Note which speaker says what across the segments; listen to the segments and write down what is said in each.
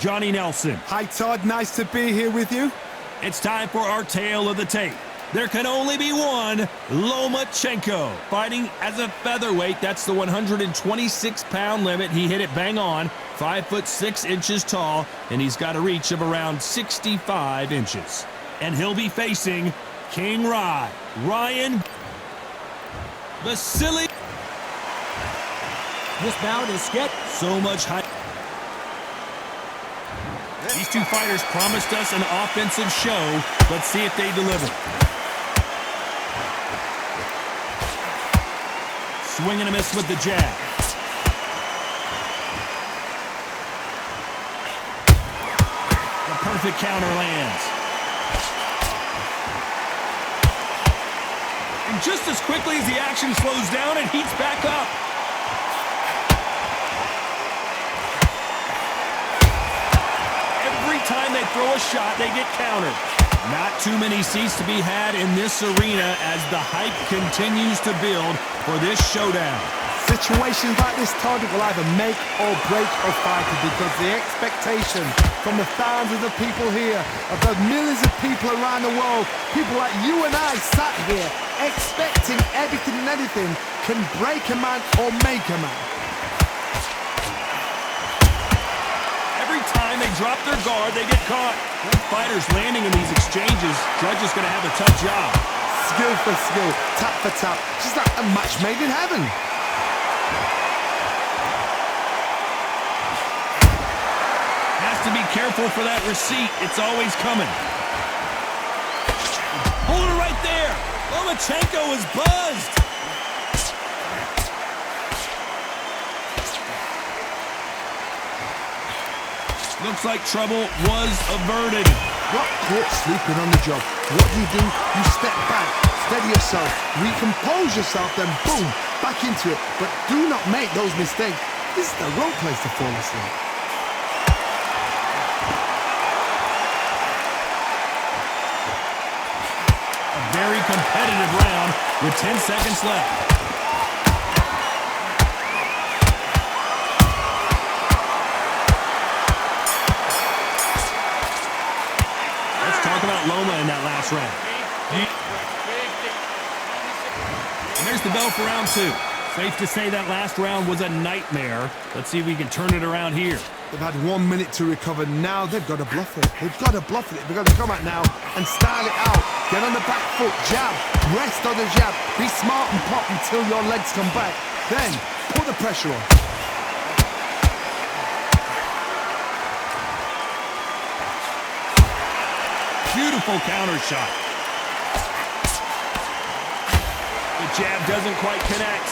Speaker 1: Johnny Nelson.
Speaker 2: Hi, Todd. Nice to be here with you.
Speaker 1: It's time for our tale of the tape. There can only be one Lomachenko fighting as a featherweight. That's the 126-pound limit. He hit it bang on, 5'6" tall, and he's got a reach of around 65 inches. And he'll be facing King Ryan Vasily.
Speaker 3: This bout is sketched.
Speaker 1: So much hype. These two fighters promised us an offensive show. Let's see if they deliver. Swing and a miss with the jab. The perfect counter lands. And just as quickly as the action slows down, it heats back up. Every time they throw a shot, they get countered. Not too many seats to be had in this arena as the hype continues to build for this showdown.
Speaker 2: Situations like this, Todd, will either make or break a fighter because the expectation from the thousands of people here, of the millions of people around the world, people like you and I sat here expecting everything and anything can break a man or make a man.
Speaker 1: Every time they drop their guard, they get caught. Fighters landing in these exchanges, judges going to have a tough job.
Speaker 2: Skill for skill, tap for tap, just like a match made in heaven.
Speaker 1: Has to be careful for that receipt. It's always coming. Hold it right there. Lomachenko is buzzed. Looks like trouble was averted.
Speaker 2: Got caught sleeping on the job. What do? You step back, steady yourself, recompose yourself, then boom, back into it. But do not make those mistakes. This is the wrong place to fall asleep.
Speaker 1: A very competitive round with 10 seconds left. Loma in that last round. And there's the bell for round two. Safe to say that last round was a nightmare. Let's see if we can turn it around here.
Speaker 2: They've had 1 minute to recover. Now they've got to bluff it. They've got to bluff it. They've got to come out now and style it out. Get on the back foot, jab, rest on the jab. Be smart and pop until your legs come back. Then put the pressure on.
Speaker 1: Beautiful counter shot. The jab doesn't quite connect.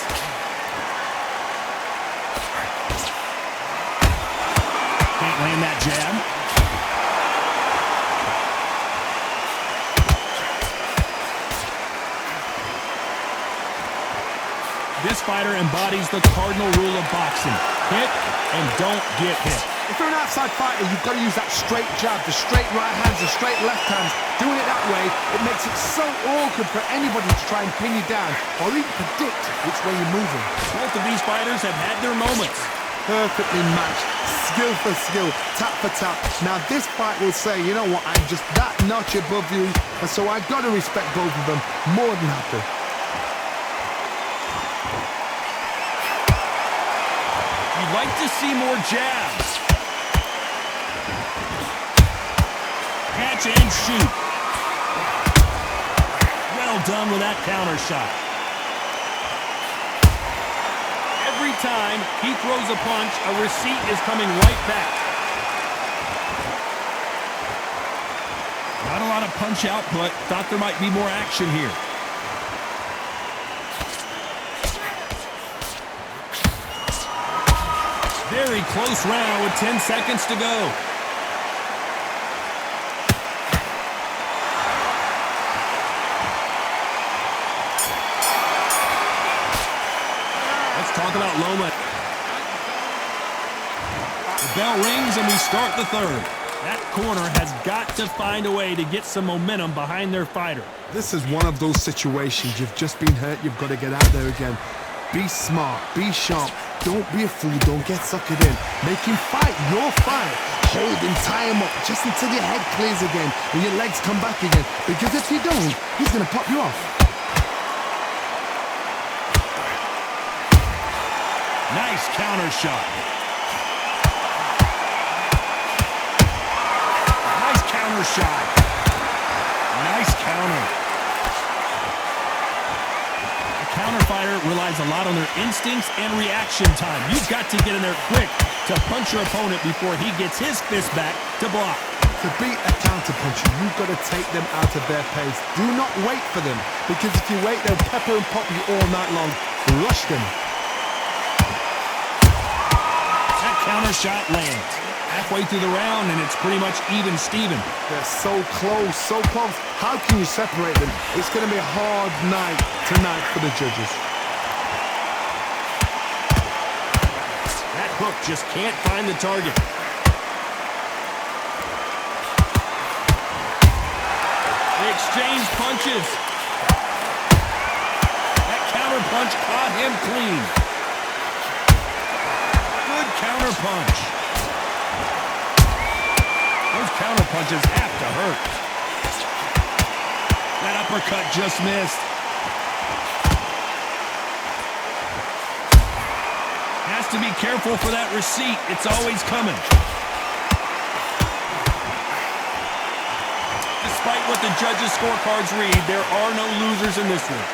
Speaker 1: Can't land that jab. This fighter embodies the cardinal rule of boxing. Hit and don't get hit.
Speaker 2: If you're an outside fighter, you've got to use that straight jab, the straight right hands, the straight left hands. Doing it that way, it makes it so awkward for anybody to try and pin you down or even predict which way you're moving.
Speaker 1: Both of these fighters have had their moments.
Speaker 2: Perfectly matched, skill for skill, tap for tap. Now this fight will say, you know what, I'm just that notch above you, and so I've got to respect both of them more than happy.
Speaker 1: You'd like to see more jabs. Catch and shoot. Well done with that counter shot. Every time he throws a punch, a receipt is coming right back. Not a lot of punch output. Thought there might be more action here. Very close round with 10 seconds to go. Let's talk about Loma. The bell rings and we start the third. That corner has got to find a way to get some momentum behind their fighter.
Speaker 2: This is one of those situations. You've just been hurt. You've got to get out there again. Be smart, be sharp, Don't be a fool, don't get suckered in. Make him fight your fight. Hold him, tie him up, just until your head clears again and your legs come back again. Because if you don't, he's gonna pop you off.
Speaker 1: Nice counter shot. Nice counter shot. Nice counter. A counter fighter relies a lot on their instincts and reaction time. You've got to get in there quick to punch your opponent before he gets his fist back to block.
Speaker 2: To beat a counter puncher, you've got to take them out of their pace. Do not wait for them, because if you wait, they'll pepper and pop you all night long. Rush them.
Speaker 1: That counter shot lands. Halfway through the round, and it's pretty much even Steven.
Speaker 2: They're so close, so close. How can you separate them? It's going to be a hard night tonight for the judges.
Speaker 1: That hook just can't find the target. They exchange punches. That counter punch caught him clean. Good counter punch. Those counter punches have to hurt. That uppercut just missed. Has to be careful for that receipt. It's always coming. Despite what the judges' scorecards read, there are no losers in this one.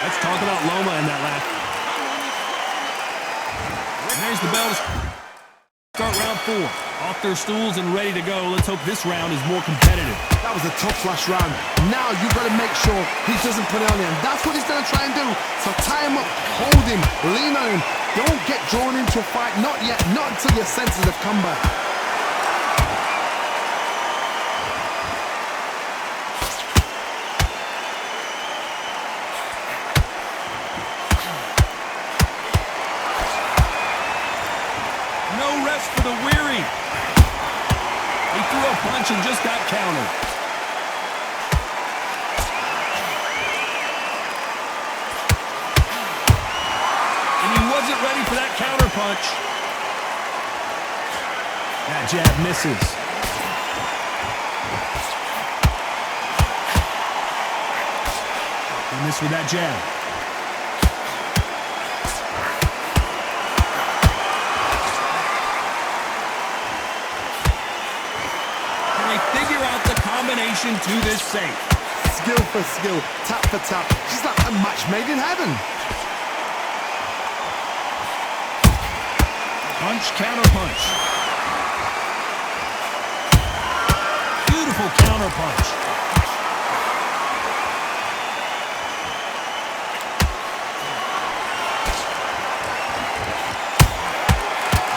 Speaker 1: Let's talk about Loma in that last. And there's the bell. Start round 4. Off their stools and ready to go. Let's hope this round is more competitive.
Speaker 2: That was a tough last round. Now you've got to make sure he doesn't put it on him. That's what he's going to try and do. So tie him up, hold him, lean on him. Don't get drawn into a fight. Not yet. Not until your senses have come back.
Speaker 1: No rest for the weary. He threw a punch and just got countered. And he wasn't ready for that counter punch. That jab misses. He missed with that jab. Combination to this safe.
Speaker 2: Skill for skill, tap for tap. She's like a match made in heaven.
Speaker 1: Punch, counter punch. Beautiful counter punch.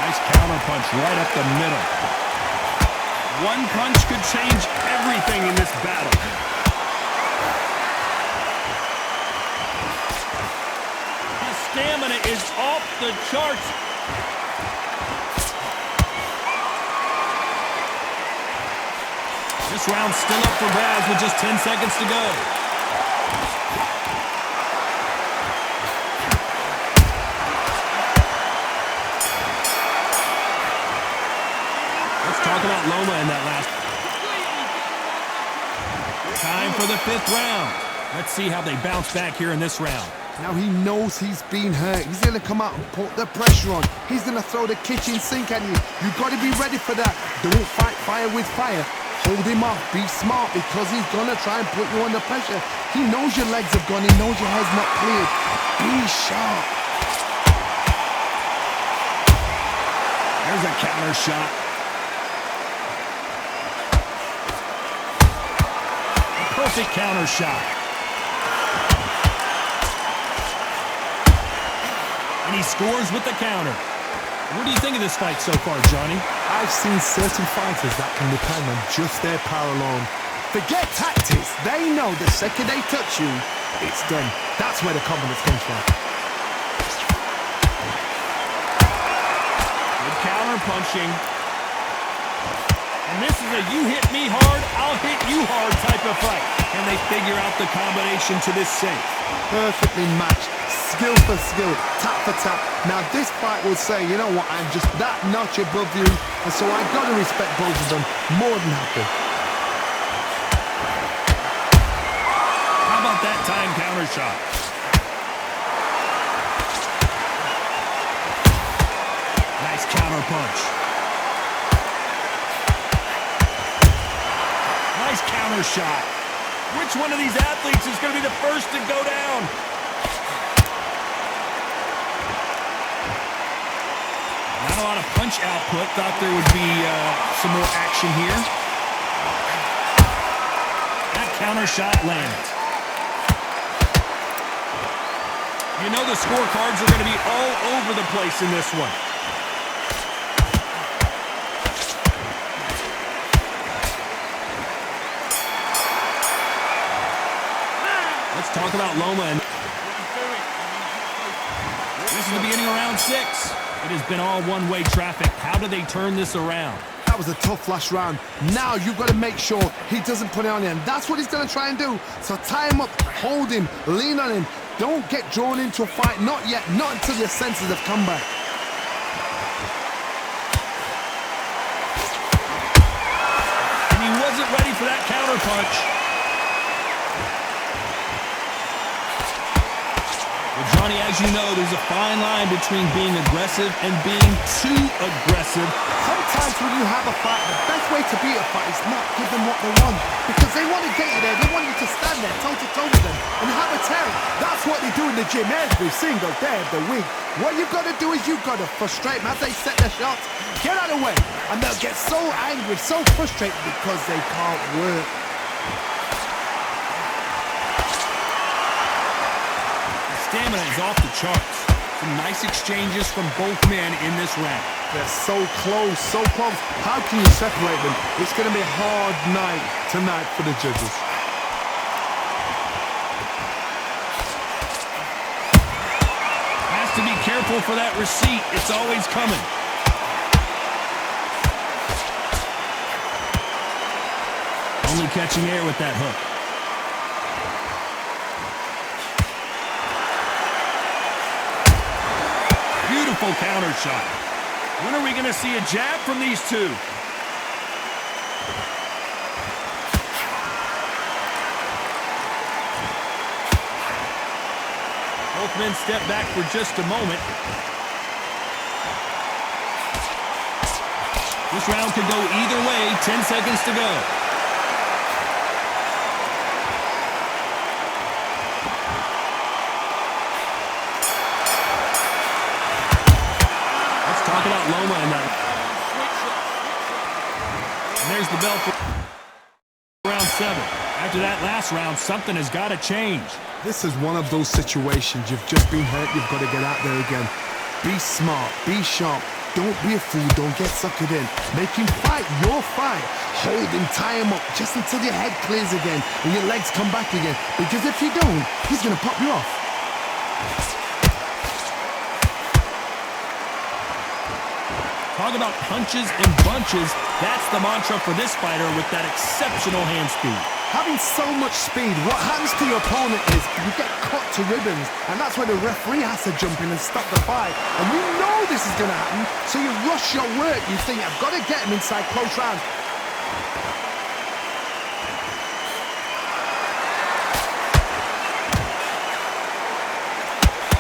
Speaker 1: Nice counter punch right up the middle. One punch could change everything in this battle. His stamina is off the charts. This round's still up for grabs with just 10 seconds to go. Talk about Loma in that last. Time for the 5th round. Let's see how they bounce back here in this round.
Speaker 2: Now he knows he's been hurt. He's going to come out and put the pressure on. He's going to throw the kitchen sink at you. You've got to be ready for that. Don't fight fire with fire. Hold him off. Be smart, because he's going to try and put you under pressure. He knows your legs have gone. He knows your head's not cleared. Be sharp.
Speaker 1: There's a counter shot. Perfect counter shot. And he scores with the counter. What do you think of this fight so far, Johnny?
Speaker 2: I've seen certain fighters that can depend on just their power alone. Forget tactics. They know the second they touch you, it's done. That's where the confidence comes from.
Speaker 1: Good counter punching. And this is a you hit me hard, I'll hit you hard type of fight. Can they figure out the combination to this safe?
Speaker 2: Perfectly matched, skill for skill, tap for tap. Now this fight will say, you know what, I'm just that notch above you, and so I've got to respect both of them. More than happy.
Speaker 1: How about that time counter shot? Nice counter punch. Nice counter shot. Which one of these athletes is going to be the first to go down? Not a lot of punch output. Thought there would be some more action here. That counter shot lands. You know the scorecards are going to be all over the place in this one. Let's talk about Loma. And this is the beginning of round 6. It has been all one-way traffic. How do they turn this around?
Speaker 2: That was a tough last round. Now you've got to make sure he doesn't put it on him. That's what he's going to try and do. So tie him up, hold him, lean on him. Don't get drawn into a fight. Not yet. Not until your senses have come back.
Speaker 1: And he wasn't ready for that counter punch. Well, Johnny, as you know, there's a fine line between being aggressive and being too aggressive.
Speaker 2: Sometimes when you have a fight, the best way to beat a fight is not give them what they want. Because they want to get you there. They want you to stand there toe-to-toe with them and have a tear. That's what they do in the gym every single day of the week. What you've got to do is you've got to frustrate them as they set their shots. Get out of the way. And they'll get so angry, so frustrated because they can't work.
Speaker 1: Stamina is off the charts. Some nice exchanges from both men in this round.
Speaker 2: They're so close, so close. How can you separate them? It's going to be a hard night tonight for the judges.
Speaker 1: Has to be careful for that receipt. It's always coming. Only catching air with that hook. Beautiful counter shot. When are we going to see a jab from these two? Both men step back for just a moment. This round could go either way. 10 seconds to go. Talk about Loma and that. And there's the bell for round 7. After that last round, something has got to change.
Speaker 2: This is one of those situations. You've just been hurt. You've got to get out there again. Be smart. Be sharp. Don't be a fool. Don't get suckered in. Make him fight your fight. Hold him, tie him up just until your head clears again and your legs come back again. Because if you don't, he's going to pop you off.
Speaker 1: Talk about punches and bunches. That's the mantra for this fighter with that exceptional hand speed.
Speaker 2: Having so much speed, what happens to your opponent is you get cut to ribbons, and that's where the referee has to jump in and stop the fight. And you know this is going to happen, so you rush your work. You think, I've got to get him inside close rounds.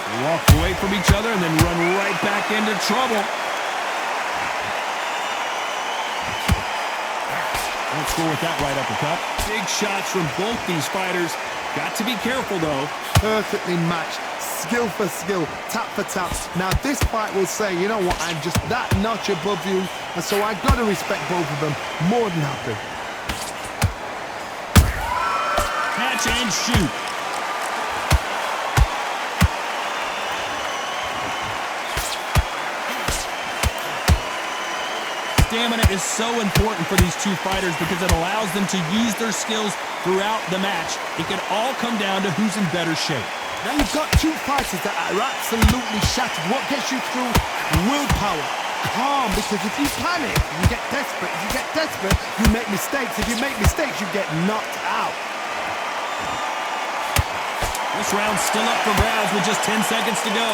Speaker 1: They walk away from each other and then run right back into trouble. Don't score with that right uppercut. Big shots from both these fighters. Got to be careful, though.
Speaker 2: Perfectly matched. Skill for skill. Tap for tap. Now, this fight will say, you know what, I'm just that notch above you. And so I've got to respect both of them. More than happy.
Speaker 1: Catch and shoot. Stamina is so important for these two fighters because it allows them to use their skills throughout the match. It can all come down to who's in better shape.
Speaker 2: Now you've got two fighters that are absolutely shattered. What gets you through? Willpower. calm, because if you panic, you get desperate. If you get desperate, you make mistakes. If you make mistakes, you get knocked out.
Speaker 1: This round's still up for grabs with just 10 seconds to go.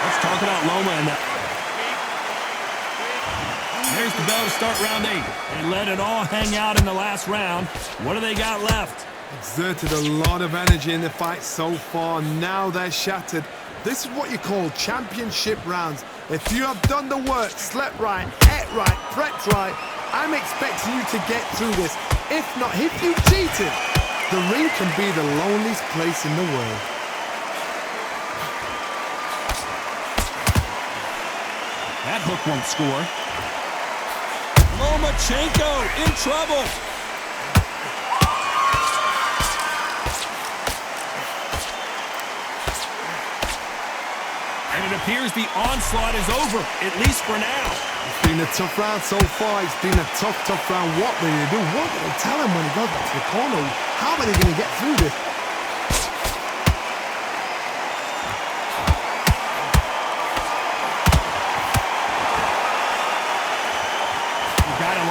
Speaker 1: Let's talk about Loma and that. There's the bell to start round 8. They let it all hang out in the last round. What do they got left?
Speaker 2: Exerted a lot of energy in the fight so far. Now they're shattered. This is what you call championship rounds. If you have done the work, slept right, ate right, prepped right, I'm expecting you to get through this. If not, if you cheated, the ring can be the loneliest place in the world.
Speaker 1: That hook won't score. Lomachenko in trouble. And it appears the onslaught is over, at least for now.
Speaker 2: It's been a tough round so far. It's been a tough round. What will they do? What will they tell him when he goes back to the corner? How are they going to get through this?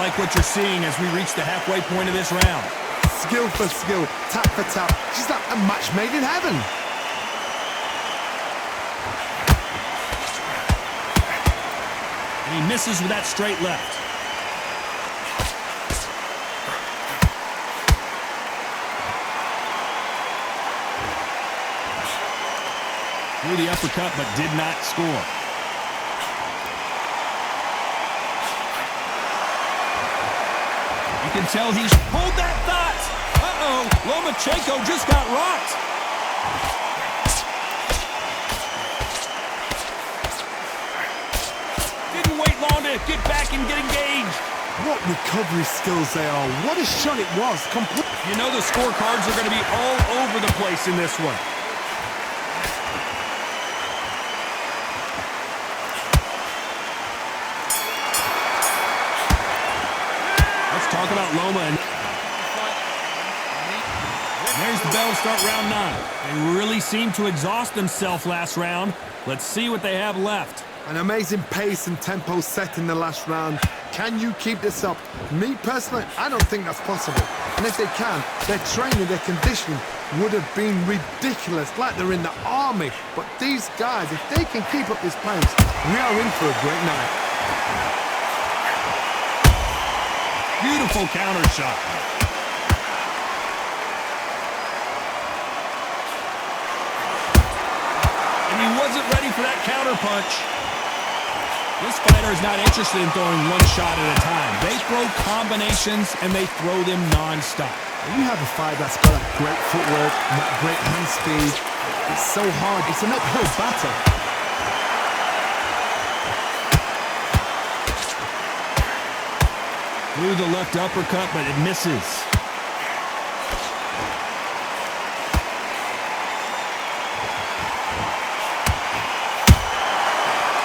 Speaker 1: Like what you're seeing as we reach the halfway point of this round.
Speaker 2: Skill for skill, tap for tap. She's like a match made in heaven.
Speaker 1: And he misses with that straight left. Threw the uppercut but did not score. You can tell he's pulled that thought. Uh-oh, Lomachenko just got rocked. Didn't wait long to get back and get engaged.
Speaker 2: What recovery skills they are. What a shot it was.
Speaker 1: You know the scorecards are going to be all over the place in this one. Talk about Loma. And there's the bell to start round 9. They really seemed to exhaust themselves last round. Let's see what they have left.
Speaker 2: An amazing pace and tempo set in the last round. Can you keep this up? Me personally, I don't think that's possible. And if they can, their training, their conditioning would have been ridiculous, like they're in the army. But these guys, if they can keep up this pace, we are in for a great night.
Speaker 1: Beautiful counter shot. And he wasn't ready for that counter punch. This fighter is not interested in throwing one shot at a time. They throw combinations and they throw them non-stop.
Speaker 2: When you have a fight that's got that great footwork and that great hand speed, it's so hard. It's an uphill battle.
Speaker 1: Threw the left uppercut, but it misses.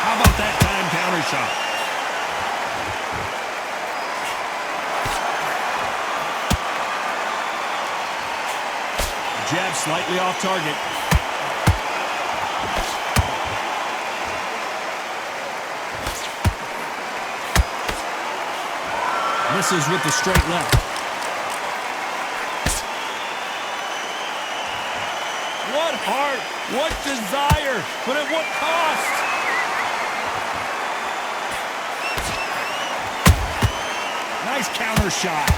Speaker 1: How about that time counter shot? Jab slightly off target. Misses with the straight left. What heart, what desire, but at what cost? Nice counter shot.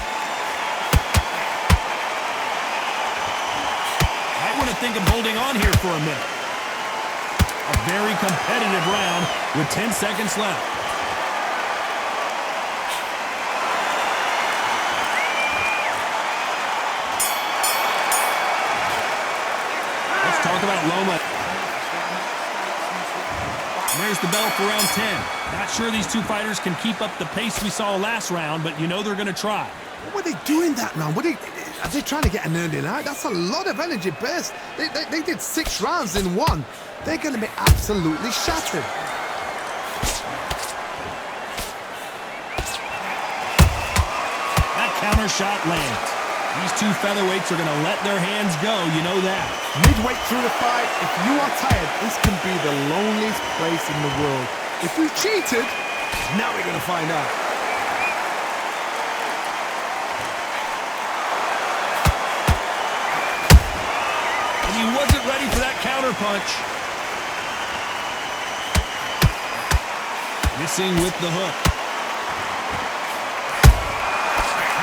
Speaker 1: Might want to think of holding on here for a minute. A very competitive round with 10 seconds left. Talk about Loma. There's the bell for round 10. Not sure these two fighters can keep up the pace we saw last round, but you know they're going to try.
Speaker 2: What were they doing that round? Are they trying to get an early night? That's a lot of energy burst. They did 6 rounds in one. They're going to be absolutely shattered.
Speaker 1: That counter shot lands. These two featherweights are going to let their hands go, you know that.
Speaker 2: Midway through the fight, if you are tired, this can be the loneliest place in the world. If you cheated, now we're going to find out.
Speaker 1: And he wasn't ready for that counter punch. Missing with the hook.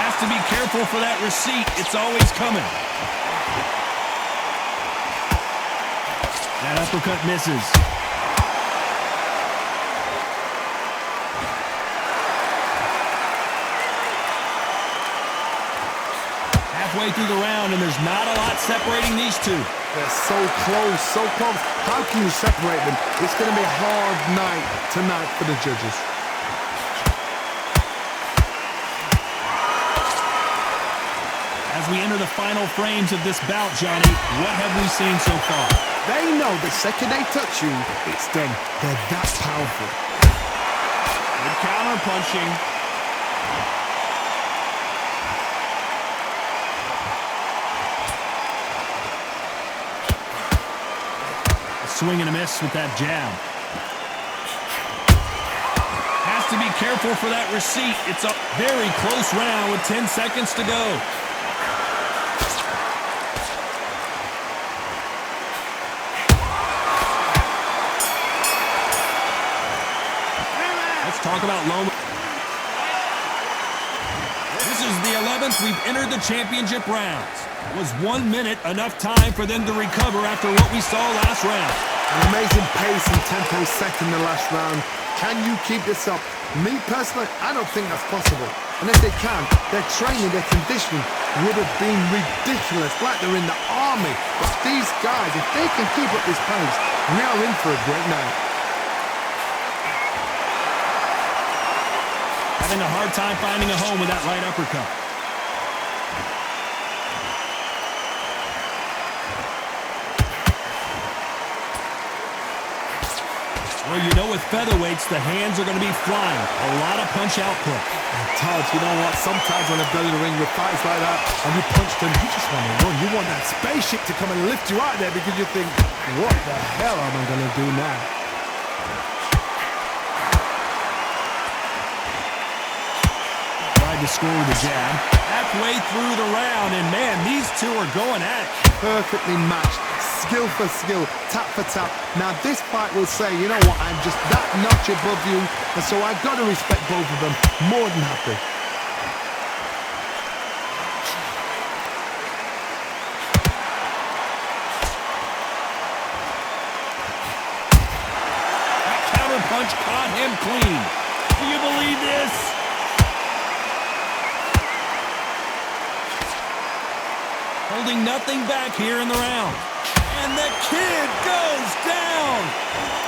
Speaker 1: Has to be careful for that receipt. It's always coming. That uppercut misses. Halfway through the round, and there's not a lot separating these two.
Speaker 2: They're so close, so close. How can you separate them? It's going to be a hard night tonight for the judges.
Speaker 1: As we enter the final frames of this bout, Johnny, what have we seen so far?
Speaker 2: They know the second they touch you, it's done. They're that powerful.
Speaker 1: Good counter punching. A swing and a miss with that jab. Has to be careful for that receipt. It's a very close round with 10 seconds to go. Talk about Loma. This is the 11th we've entered the championship rounds. Was 1 minute enough time for them to recover after what we saw last round?
Speaker 2: An amazing pace and tempo set in the last round. Can you keep this up? Me personally, I don't think that's possible. And if they can, their training, their conditioning would have been ridiculous, like they're in the army. But these guys, if they can keep up this pace, we are in for a great night.
Speaker 1: Having a hard time finding a home with that right uppercut. Well, you know with featherweights, the hands are going to be flying. A lot of punch output.
Speaker 2: And Todd, you know what? Sometimes when I've done in the ring with fights like that, and you punch them, you just want to run. You want that spaceship to come and lift you out there because you think, what the hell am I going to do now?
Speaker 1: To score with a jab. Halfway through the round, and man, these two are going at it.
Speaker 2: Perfectly matched, skill for skill, tap for tap. Now this fight will say, you know what, I'm just that notch above you, and so I've got to respect both of them. More than happy.
Speaker 1: That counter punch caught him clean. Do you believe this? Holding nothing back here in the round. And the kid goes down.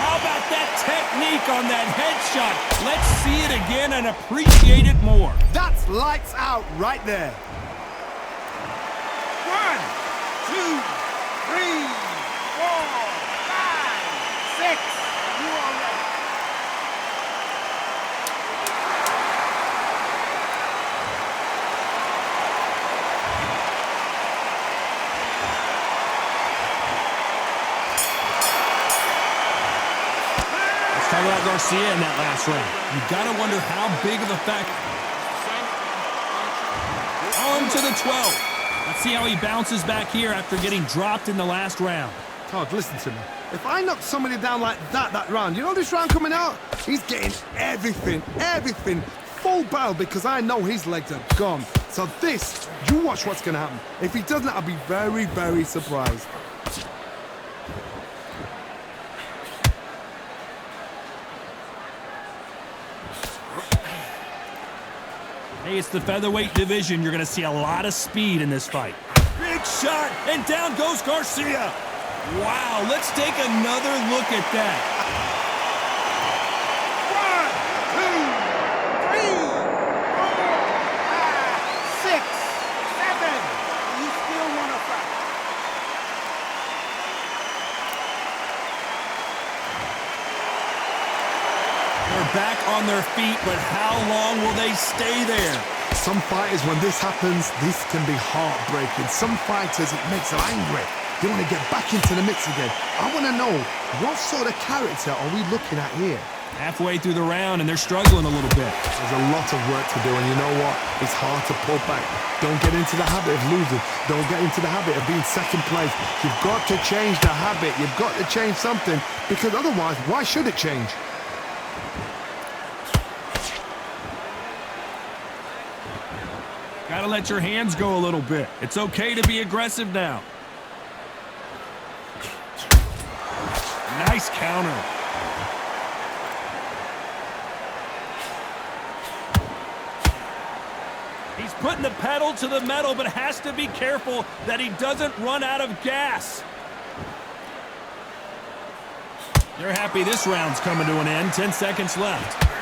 Speaker 1: How about that technique on that headshot? Let's see it again and appreciate it more.
Speaker 2: That's lights out right there.
Speaker 3: 1, 2, 3, 4, 5, 6. You are ready.
Speaker 1: Talk about Garcia in that last round. You gotta wonder how big of a factor. On to the 12th. Let's see how he bounces back here after getting dropped in the last round.
Speaker 2: Todd, listen to me. If I knock somebody down like that round, you know this round coming out? He's getting everything, full barrel because I know his legs are gone. So this, you watch what's gonna happen. If he doesn't, I'll be very, very surprised.
Speaker 1: Hey, it's the featherweight division. You're going to see a lot of speed in this fight. Big shot, and down goes Garcia. Wow, let's take another look at that.
Speaker 3: 1, 2, 3, 4, 5, 6, 7. You still want to fight?
Speaker 1: We're back on on their feet, but how long will they stay there?
Speaker 2: Some fighters, when this happens, this can be heartbreaking. Some fighters, it makes them angry. They want to get back into the mix again. I want to know, what sort of character are we looking at here?
Speaker 1: Halfway through the round, and they're struggling a little bit.
Speaker 2: There's a lot of work to do, and you know what? It's hard to pull back. Don't get into the habit of losing. Don't get into the habit of being second place. You've got to change the habit. You've got to change something, because otherwise, why should it change?
Speaker 1: Gotta let your hands go a little bit. It's okay to be aggressive now. Nice counter. He's putting the pedal to the metal, but has to be careful that he doesn't run out of gas. They're happy this round's coming to an end. 10 seconds left.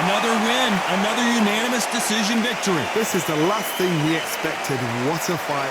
Speaker 1: Another win, another unanimous decision victory.
Speaker 2: This is the last thing we expected. What a fight.